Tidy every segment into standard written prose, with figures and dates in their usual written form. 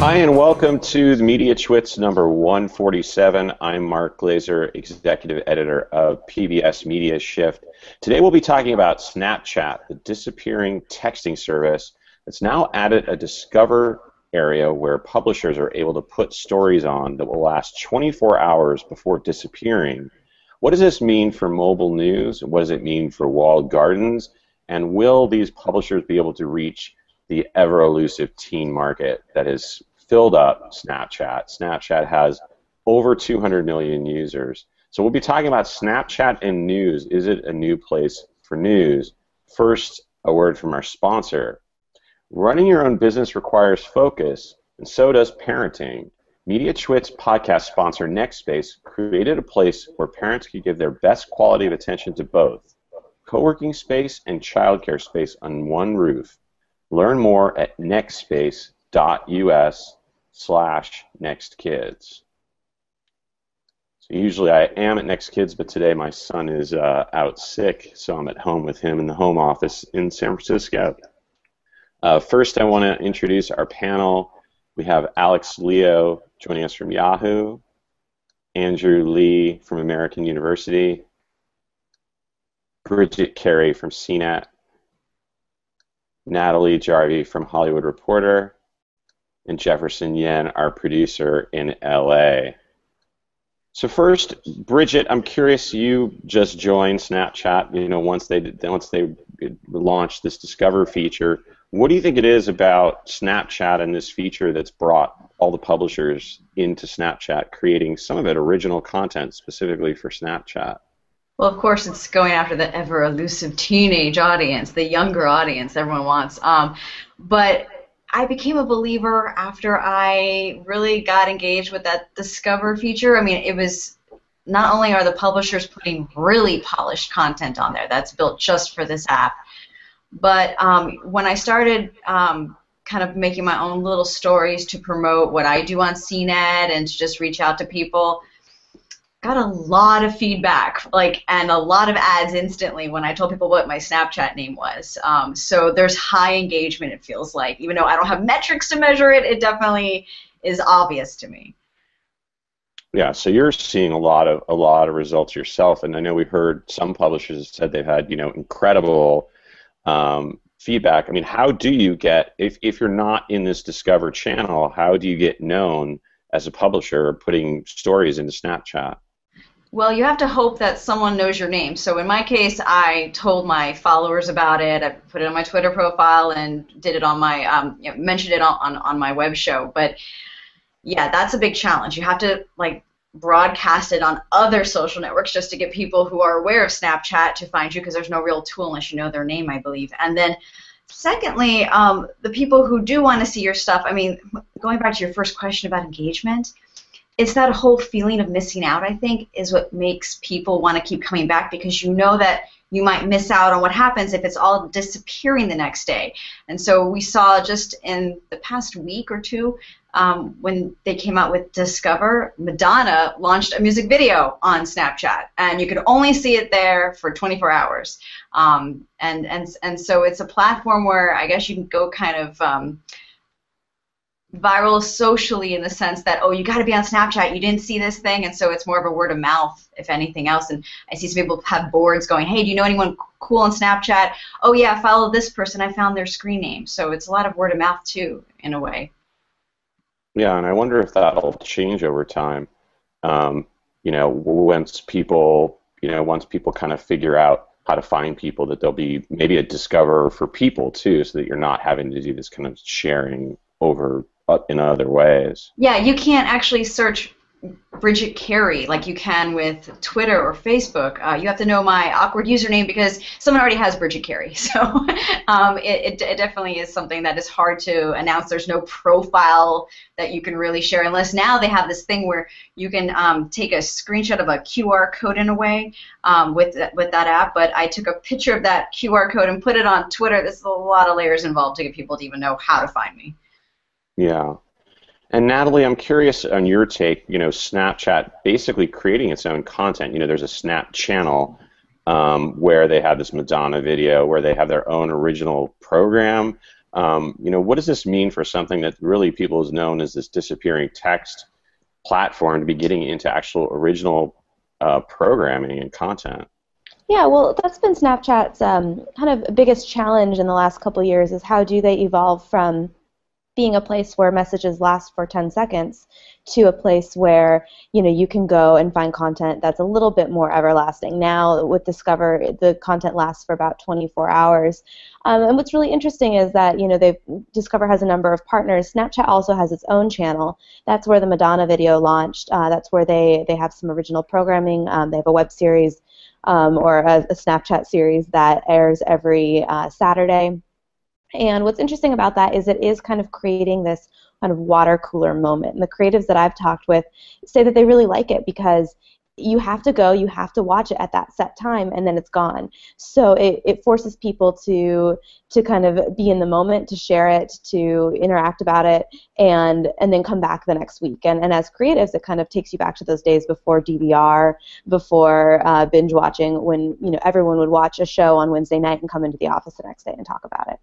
Hi, and welcome to the Mediatwits number 147. I'm Mark Glazer, Executive Editor of PBS Media Shift. Today we'll be talking about Snapchat, the disappearing texting service that's now added a Discover area where publishers are able to put stories on that will last 24 hours before disappearing. What does this mean for mobile news? What does it mean for walled gardens? And will these publishers be able to reach the ever-elusive teen market that has filled up Snapchat? Snapchat has over 200 million users. So we'll be talking about Snapchat and news. Is it a new place for news? First, a word from our sponsor. Running your own business requires focus, and so does parenting. Mediatwits podcast sponsor NextSpace created a place where parents could give their best quality of attention to both co-working space and childcare space on one roof. Learn more at nextspace.us/nextkids. So usually I am at NextKids, but today my son is out sick, so I'm at home with him in the home office in San Francisco. First, I want to introduce our panel. We have Alex Leo joining us from Yahoo, Andrew Lee from American University, Bridget Carey from CNET, Natalie Jarvie from Hollywood Reporter, and Jefferson Yen, our producer in LA. So first, Bridget, I'm curious, you just joined Snapchat, once they launched this Discover feature. What do you think it is about Snapchat and this feature that's brought all the publishers into Snapchat, creating some of it original content specifically for Snapchat? Well, of course, it's going after the ever-elusive teenage audience, the younger audience everyone wants. But I became a believer after I really got engaged with that Discover feature. I mean, it was not only are the publishers putting really polished content on there that's built just for this app, but when I started kind of making my own little stories to promote what I do on CNET and to just reach out to people, got a lot of feedback, and a lot of ads instantly when I told people what my Snapchat name was. So there's high engagement, it feels like. Even though I don't have metrics to measure it, it definitely is obvious to me. Yeah, so you're seeing a lot of results yourself, and I know we heard some publishers said they've had incredible feedback. I mean, how do you get, if you're not in this Discover channel, how do you get known as a publisher putting stories into Snapchat? Well, you have to hope that someone knows your name. So in my case, I told my followers about it. I put it on my Twitter profile and did it on my mentioned it on my web show. But yeah, that's a big challenge. You have to broadcast it on other social networks just to get people who are aware of Snapchat to find you, because there's no real tool unless you know their name, I believe. And then secondly, the people who do want to see your stuff, I mean, going back to your first question about engagement, it's that whole feeling of missing out, I think, is what makes people want to keep coming back, because you know that you might miss out on what happens if it's all disappearing the next day. And so we saw just in the past week or two, when they came out with Discover, Madonna launched a music video on Snapchat, and you could only see it there for 24 hours. And so it's a platform where I guess you can go kind of viral socially, in the sense that, oh, you got to be on Snapchat, you didn't see this thing, and so it's more of a word of mouth, if anything else. And I see some people have boards going, hey, do you know anyone cool on Snapchat? Oh yeah, follow this person, I found their screen name. So it's a lot of word of mouth too, in a way. Yeah, and I wonder if that'll change over time. Once people kind of figure out how to find people, that there'll be maybe a Discover for people too, so that you're not having to do this kind of sharing over in other ways. Yeah, you can't actually search Bridget Carey like you can with Twitter or Facebook. You have to know my awkward username because someone already has Bridget Carey. So it definitely is something that is hard to announce. There's no profile that you can really share, unless now they have this thing where you can take a screenshot of a QR code in a way with that app. But I took a picture of that QR code and put it on Twitter. There's a lot of layers involved to get people to even know how to find me. Yeah. And Natalie, I'm curious on your take, Snapchat basically creating its own content. There's a Snap channel where they have this Madonna video, where they have their own original program. What does this mean for something that really people has known as this disappearing text platform to be getting into actual original programming and content? Yeah, well, that's been Snapchat's kind of biggest challenge in the last couple of years is how do they evolve from being a place where messages last for 10 seconds to a place where you can go and find content that's a little bit more everlasting. Now with Discover, the content lasts for about 24 hours. And what's really interesting is that Discover has a number of partners. Snapchat also has its own channel. That's where the Madonna video launched. That's where they have some original programming. They have a web series or a Snapchat series that airs every Saturday. And what's interesting about that is it is kind of creating this kind of water cooler moment. And the creatives that I've talked with say that they really like it because you have to go, you have to watch it at that set time, and then it's gone. So it forces people to kind of be in the moment, to share it, to interact about it, and then come back the next week. And as creatives, it kind of takes you back to those days before DVR, before binge watching, when everyone would watch a show on Wednesday night and come into the office the next day and talk about it.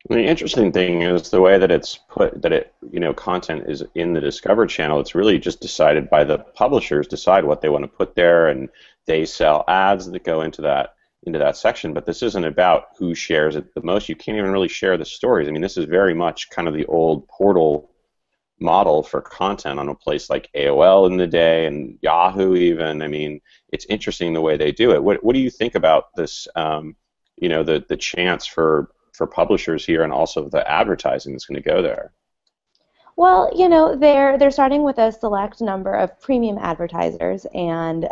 The interesting thing is the way that it's put, that content is in the Discover channel. It's really just decided by the publishers, decide what they want to put there, and they sell ads that go into that section. But this isn't about who shares it the most. You can't even really share the stories. I mean, this is very much kind of the old portal model for content on a place like AOL in the day and Yahoo even. I mean, it's interesting the way they do it. What do you think about this? The chance for publishers here, and also the advertising that's going to go there? Well, they're starting with a select number of premium advertisers, and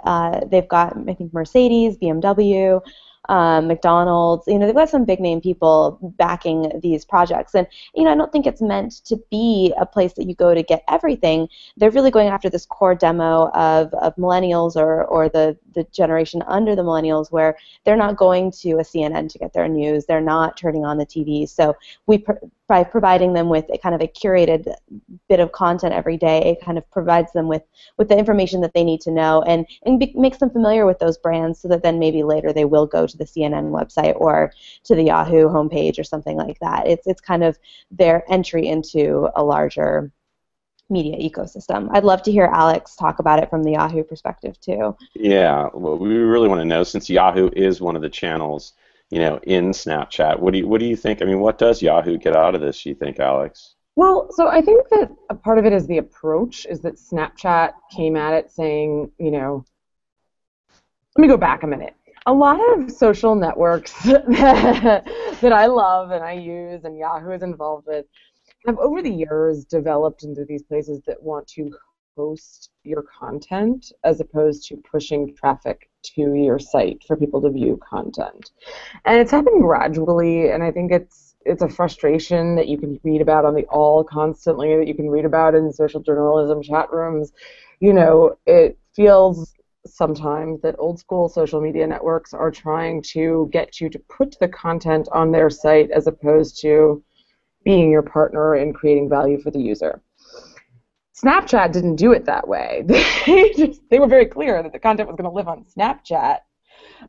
they've got, I think, Mercedes, BMW, McDonald's. They've got some big name people backing these projects, and I don't think it's meant to be a place that you go to get everything. They're really going after this core demo of millennials or the generation under the millennials, where they're not going to a CNN to get their news. They're not turning on the TV. So by providing them with a kind of a curated bit of content every day, it kind of provides them with the information that they need to know, and makes them familiar with those brands, so that then maybe later they will go to the CNN website or to the Yahoo homepage or something like that. It's kind of their entry into a larger media ecosystem. I'd love to hear Alex talk about it from the Yahoo perspective too. Yeah, well, we really want to know, since Yahoo is one of the channels in Snapchat. What do you think? I mean, what does Yahoo get out of this, you think, Alex? Well, so I think that a part of it is the approach, is that Snapchat came at it saying, let me go back a minute. A lot of social networks that I love and I use and Yahoo is involved with have over the years developed into these places that want to host your content as opposed to pushing traffic to your site for people to view content. And it's happened gradually, and I think it's a frustration that you can read about on the All constantly, that you can read about in social journalism chat rooms. It feels sometimes that old school social media networks are trying to get you to put the content on their site as opposed to being your partner in creating value for the user. Snapchat didn't do it that way. They were very clear that the content was going to live on Snapchat,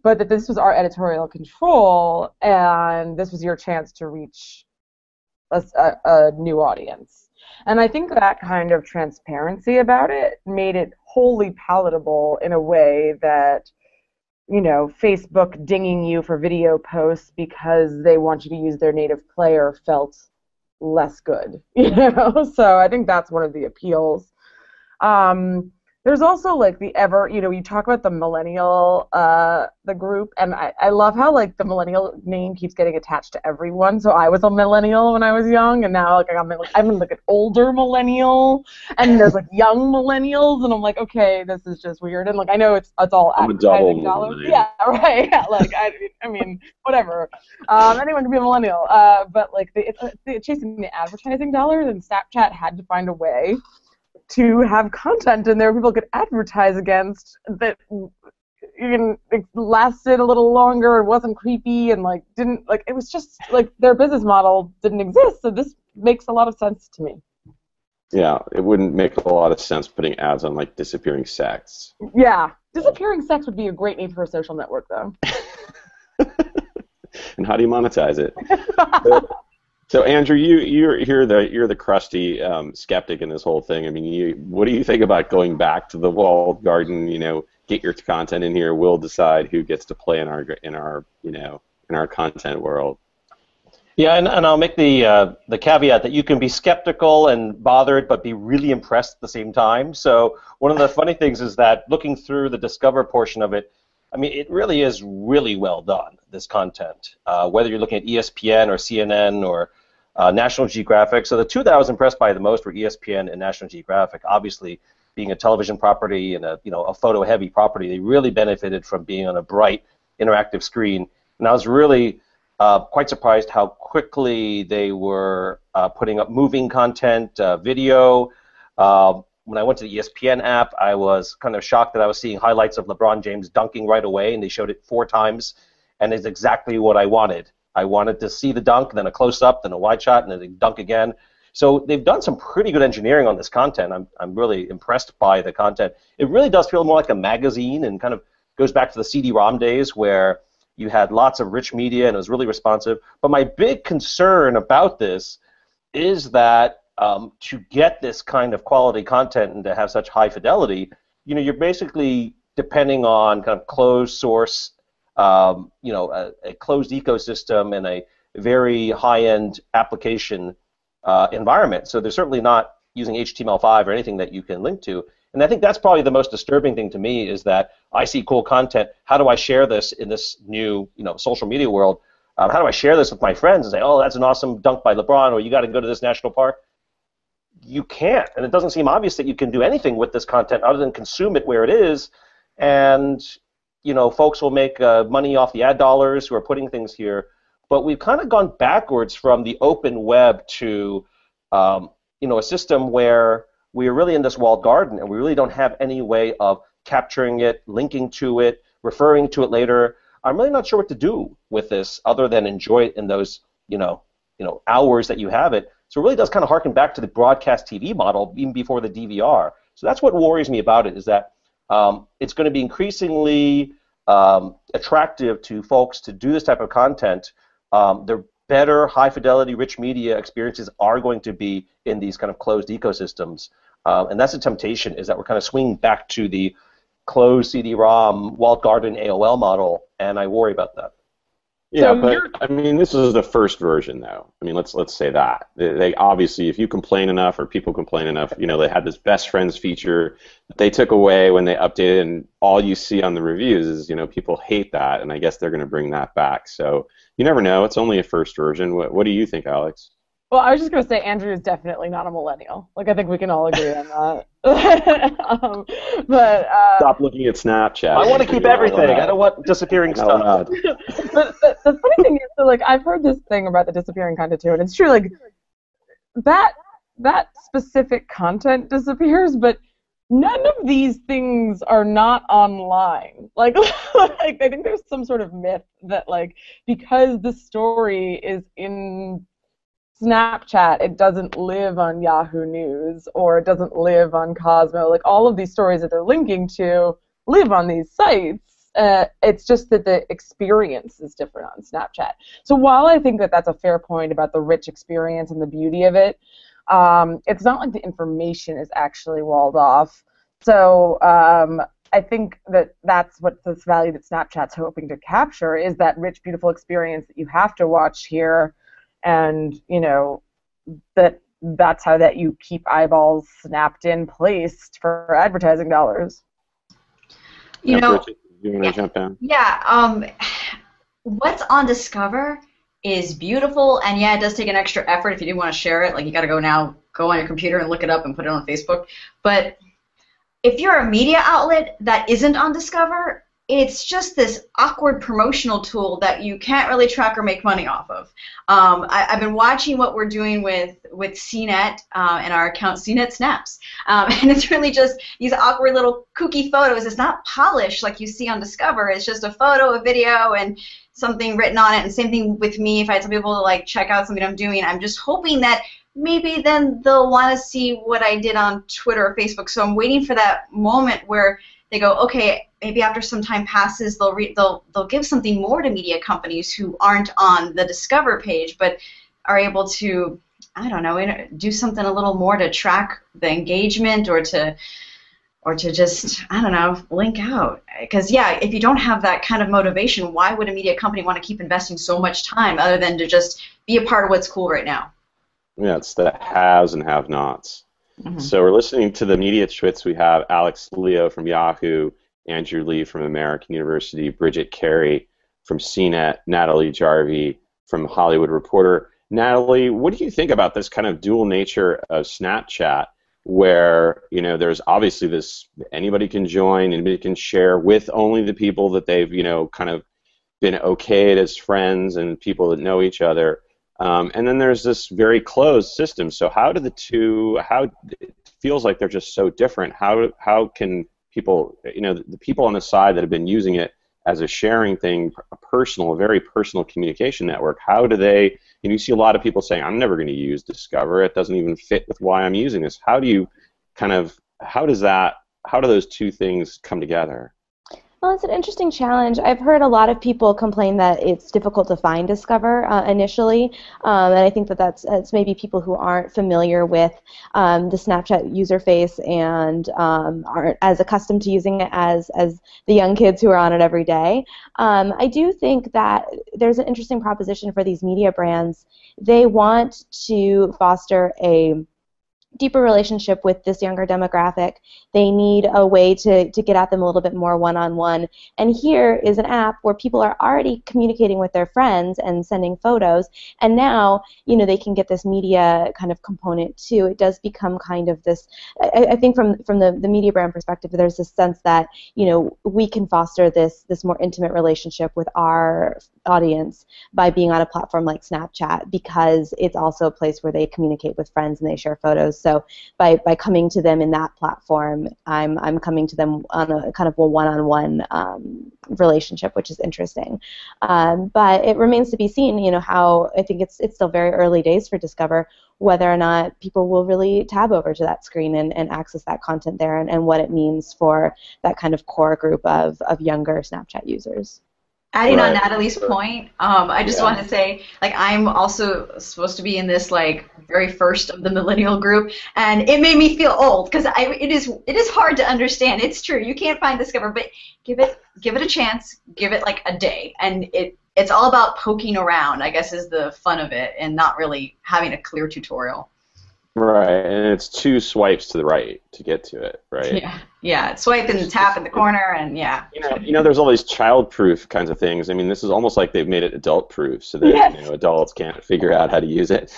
but that this was our editorial control, and this was your chance to reach a new audience. And I think that kind of transparency about it made it wholly palatable in a way that, Facebook dinging you for video posts because they want you to use their native player felt less good, So I think that's one of the appeals. There's also like the you talk about the millennial, the group, and I love how like the millennial name keeps getting attached to everyone. So I was a millennial when I was young, and now like I'm like an older millennial, and there's like young millennials, and I'm like, okay, this is just weird. And like I know it's all advertising dollars. Yeah, right. Yeah, like I mean, whatever. Anyone can be a millennial, but like it's chasing the advertising dollars, and Snapchat had to find a way to have content in there people could advertise against that it lasted a little longer and wasn't creepy and like didn't like it was just like their business model didn't exist, so this makes a lot of sense to me. Yeah, it wouldn't make a lot of sense putting ads on like disappearing sex. Yeah, disappearing sex would be a great name for a social network though. And how do you monetize it? So Andrew, you're the crusty skeptic in this whole thing. I mean, what do you think about going back to the walled garden? Get your content in here. We'll decide who gets to play in our content world. Yeah, and I'll make the caveat that you can be skeptical and bothered, but be really impressed at the same time. So one of the funny things is that looking through the Discover portion of it, I mean, it really is really well done, this content, whether you're looking at ESPN or CNN or National Geographic. So the two that I was impressed by the most were ESPN and National Geographic. Obviously, being a television property and a photo-heavy property, they really benefited from being on a bright, interactive screen. And I was really quite surprised how quickly they were putting up moving content, video. When I went to the ESPN app, I was kind of shocked that I was seeing highlights of LeBron James dunking right away, and they showed it 4 times, and it's exactly what I wanted. I wanted to see the dunk, then a close-up, then a wide shot, and then a dunk again. So they've done some pretty good engineering on this content. I'm really impressed by the content. It really does feel more like a magazine and kind of goes back to the CD-ROM days where you had lots of rich media and it was really responsive. But my big concern about this is that to get this kind of quality content and to have such high fidelity, you're basically depending on kind of closed source, a closed ecosystem and a very high-end application environment. So they're certainly not using HTML5 or anything that you can link to. And I think that's probably the most disturbing thing to me is that I see cool content. How do I share this in this new, social media world? How do I share this with my friends and say, oh, that's an awesome dunk by LeBron, or you got to go to this national park? You can't, and it doesn't seem obvious that you can do anything with this content other than consume it where it is. And folks will make money off the ad dollars who are putting things here. But we've kind of gone backwards from the open web to a system where we are really in this walled garden, and we really don't have any way of capturing it, linking to it, referring to it later. I'm really not sure what to do with this other than enjoy it in those, hours that you have it. So it really does kind of harken back to the broadcast TV model even before the DVR. So that's what worries me about it is that it's going to be increasingly attractive to folks to do this type of content. Their better, high-fidelity, rich media experiences are going to be in these kind of closed ecosystems. And that's a temptation, is that we're kind of swinging back to the closed CD-ROM, walled garden AOL model, and I worry about that. Yeah, but I mean, this is the first version, though. I mean, let's say that they obviously, if you complain enough or people complain enough, they had this best friends feature that they took away when they updated, and all you see on the reviews is people hate that, and I guess they're going to bring that back. So you never know. It's only a first version. What do you think, Alex? Well, I was just going to say Andrew is definitely not a millennial. I think we can all agree on that. Stop looking at Snapchat. I want to keep everything. I don't want disappearing stuff. But the funny thing is, I've heard this thing about the disappearing content too, and it's true. That specific content disappears, but none of these things are not online. I think there's some sort of myth that because the story is in Snapchat, it doesn't live on Yahoo News or it doesn't live on Cosmo. All of these stories that they're linking to live on these sites. It's just that the experience is different on Snapchat. So while I think that that's a fair point about the rich experience and the beauty of it, it's not like the information is actually walled off. So I think that that's what this value that Snapchat's hoping to capture is that rich, beautiful experience that you have to watch here. And that's how that you keep eyeballs snapped in place for advertising dollars. You want to jump in? Yeah. What's on Discover is beautiful, and yeah, it does take an extra effort if you do want to share it. You got to go on your computer and look it up and put it on Facebook. But if you're a media outlet that isn't on Discover, it's just this awkward promotional tool that you can't really track or make money off of. I've been watching what we're doing with CNET and our account CNET Snaps, and it's really just these awkward little kooky photos. It's not polished like you see on Discover. It's just a photo, a video, and something written on it. And same thing with me. If I tell people to check out something I'm doing, I'm just hoping that maybe then they'll want to see what I did on Twitter or Facebook. So I'm waiting for that moment where they go, okay, maybe after some time passes, they'll give something more to media companies who aren't on the Discover page, but are able to, I don't know, do something a little more to track the engagement or to just, I don't know, link out. Because, yeah, if you don't have that kind of motivation, why would a media company want to keep investing so much time other than to just be a part of what's cool right now? Yeah, it's the haves and have-nots. Mm-hmm. So we're listening to the Mediatwits. We have Alex Leo from Yahoo, Andrew Lee from American University, Bridget Carey from CNET, Natalie Jarvie from Hollywood Reporter. Natalie, what do you think about this kind of dual nature of Snapchat, where there's obviously this anybody can join, anybody can share with only the people that they've kind of been okayed as friends and people that know each other, and then there's this very closed system. So how do the two? How it feels like they're just so different. How can people, the people on the side that have been using it as a sharing thing, a very personal communication network, how do they, you see a lot of people saying, I'm never going to use Discover, it doesn't even fit with why I'm using this. How do those two things come together? Well, it's an interesting challenge. I've heard a lot of people complain that it's difficult to find Discover initially, and I think that's maybe people who aren't familiar with the Snapchat user face and aren't as accustomed to using it as the young kids who are on it every day. I do think that there's an interesting proposition for these media brands. They want to foster a deeper relationship with this younger demographic. They need a way to get at them a little bit more one-on-one. And here is an app where people are already communicating with their friends and sending photos, and now they can get this media kind of component too. It does become kind of this, I think from the media brand perspective, there's this sense that we can foster this more intimate relationship with our audience by being on a platform like Snapchat, because it's also a place where they communicate with friends and they share photos. So by coming to them in that platform, I'm coming to them on a kind of a one-on-one relationship, which is interesting. But it remains to be seen, how I think it's still very early days for Discover, whether or not people will really tab over to that screen and access that content there, and what it means for that kind of core group of younger Snapchat users. Adding on Natalie's point, I just want to say, I'm also supposed to be in this, very first of the millennial group, and it made me feel old, because it is hard to understand. It's true, you can't find Discover, but give it a chance, give it, a day, and it's all about poking around, I guess, is the fun of it, and not really having a clear tutorial. Right, and it's 2 swipes to the right to get to it, right? Yeah, swipe and tap in the corner, and yeah. There's all these child-proof kinds of things. I mean, this is almost like they've made it adult-proof, so that adults can't figure out how to use it.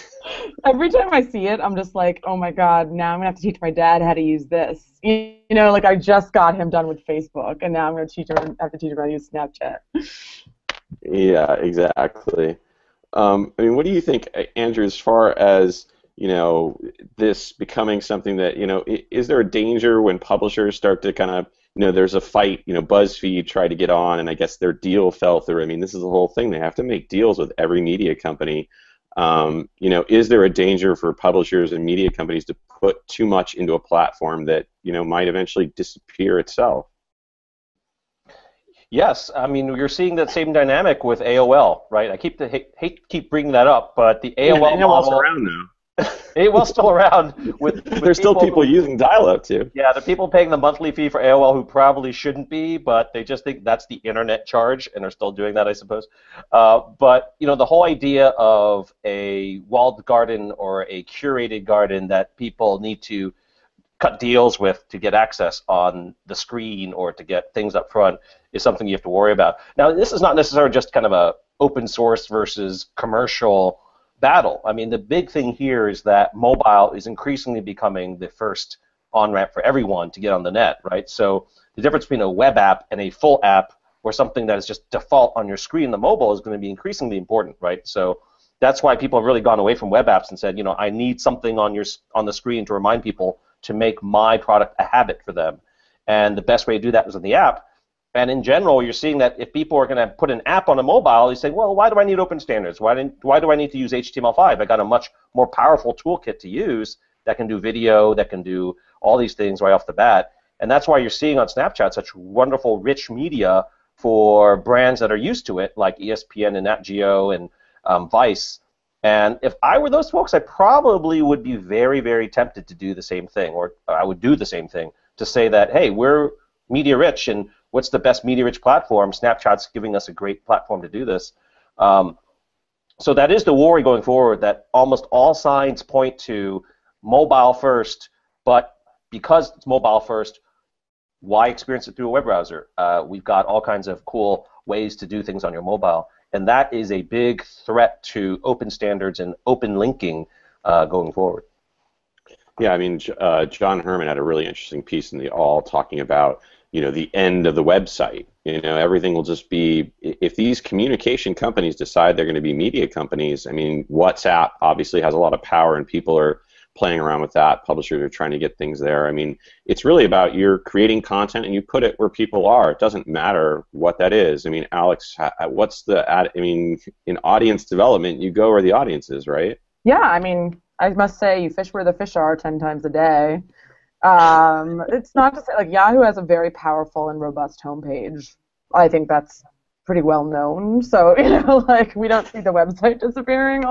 Every time I see it, I'm just like, oh my God, now I'm gonna have to teach my dad how to use this. I just got him done with Facebook, and now I'm gonna have to teach him how to use Snapchat. Yeah, exactly. What do you think, Andrew, as far as this becoming something that, is there a danger when publishers start to kind of, there's a fight, BuzzFeed tried to get on, and I guess their deal fell through. I mean, this is the whole thing. They have to make deals with every media company. Is there a danger for publishers and media companies to put too much into a platform that, might eventually disappear itself? Yes, you're seeing that same dynamic with AOL, right? I hate to keep bringing that up, but the AOL model around now. AOL's still around. With There's still people using dial-up too. Yeah, the people paying the monthly fee for AOL who probably shouldn't be, but they just think that's the internet charge, and are still doing that, I suppose. But the whole idea of a walled garden or a curated garden that people need to cut deals with to get access on the screen or to get things up front is something you have to worry about. Now, this is not necessarily just kind of a open source versus commercial battle. The big thing here is that mobile is increasingly becoming the first on-ramp for everyone to get on the net, right? So the difference between a web app and a full app, or something that is just default on your screen, the mobile, is going to be increasingly important, right? So that's why people have really gone away from web apps and said, I need something on the screen to remind people to make my product a habit for them. And the best way to do that is in the app. And in general, you're seeing that if people are going to put an app on a mobile, you say, well, why do I need open standards? Why do I need to use HTML5? I got a much more powerful toolkit to use that can do video, that can do all these things right off the bat. And that's why you're seeing on Snapchat such wonderful, rich media for brands that are used to it, like ESPN and Nat Geo and Vice, And if I were those folks, I probably would be very, very tempted to do the same thing, or I would do the same thing, to say that, hey, we're media rich, and what's the best media rich platform? Snapchat's giving us a great platform to do this. So that is the worry going forward, that almost all signs point to mobile first, but because it's mobile first, why experience it through a web browser? We've got all kinds of cool ways to do things on your mobile, and that is a big threat to open standards and open linking going forward. Yeah, I mean, John Herman had a really interesting piece in the All talking about, the end of the website. Everything will just be, if these communication companies decide they're going to be media companies, I mean, WhatsApp obviously has a lot of power and people are playing around with that. Publishers are trying to get things there. I mean, it's really about you're creating content and you put it where people are. It doesn't matter what that is. I mean, Alex, what's in audience development, you go where the audience is, right? Yeah, I mean, I must say, you fish where the fish are 10 times a day. It's not to say, like, Yahoo has a very powerful and robust homepage. I think that's pretty well known. So, like, we don't see the website disappearing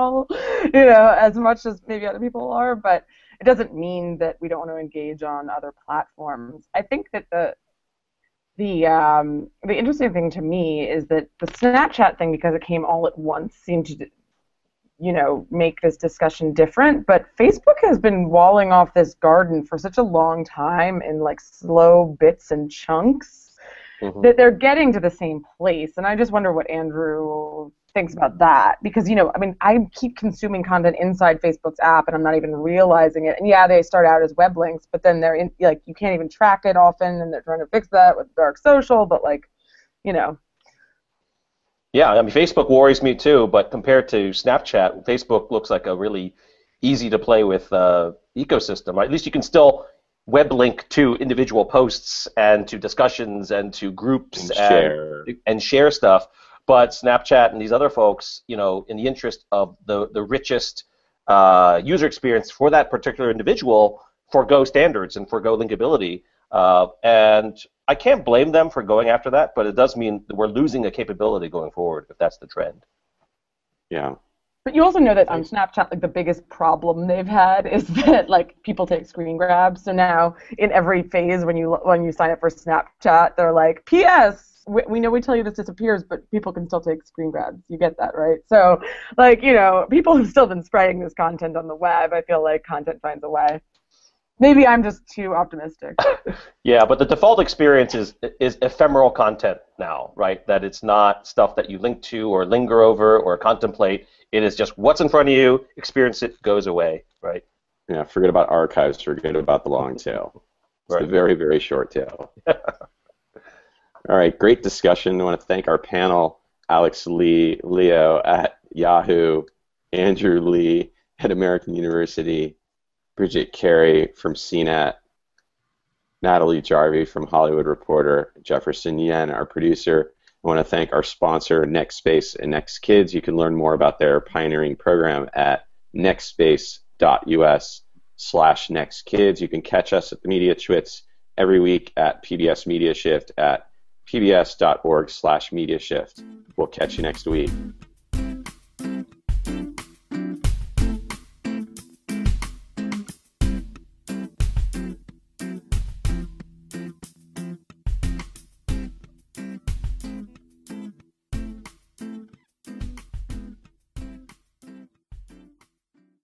as much as maybe other people are, but it doesn't mean that we don't want to engage on other platforms. I think that the interesting thing to me is that the Snapchat thing, because it came all at once, seemed to make this discussion different, but Facebook has been walling off this garden for such a long time in like slow bits and chunks that they're getting to the same place. And I just wonder what Andrew thinks about that, because I keep consuming content inside Facebook's app and I'm not even realizing it. And yeah, they start out as web links, but then they're you can't even track it often, and they're trying to fix that with dark social, but Yeah, I mean, Facebook worries me too, but compared to Snapchat, Facebook looks like a really easy to play with ecosystem. Right? At least you can still web link to individual posts and to discussions and to groups and share stuff. But Snapchat and these other folks, in the interest of the richest user experience for that particular individual, forgo standards and forgo linkability. And I can't blame them for going after that, but it does mean that we're losing a capability going forward if that's the trend. Yeah. But you also know that on Snapchat, the biggest problem they've had is that people take screen grabs. So now in every phase when you sign up for Snapchat, they're like, P.S. We know we tell you this disappears, but people can still take screen grabs. You get that, right? So people have still been spreading this content on the web. I feel like content finds a way. Maybe I'm just too optimistic. Yeah, but the default experience is ephemeral content now, right? That it's not stuff that you link to or linger over or contemplate. It is just what's in front of you, experience it, goes away, right? Yeah, forget about archives, forget about the long tail. It's the very, very short tail. All right, great discussion. I want to thank our panel, Alex Leo at Yahoo, Andrew Lee at American University, Bridget Carey from CNET, Natalie Jarvie from Hollywood Reporter, Jefferson Yen, our producer. I want to thank our sponsor, NextSpace and NextKids. You can learn more about their pioneering program at nextspace.us/nextkids. You can catch us at the Mediatwits every week at PBS Media Shift at pbs.org/mediashift. We'll catch you next week.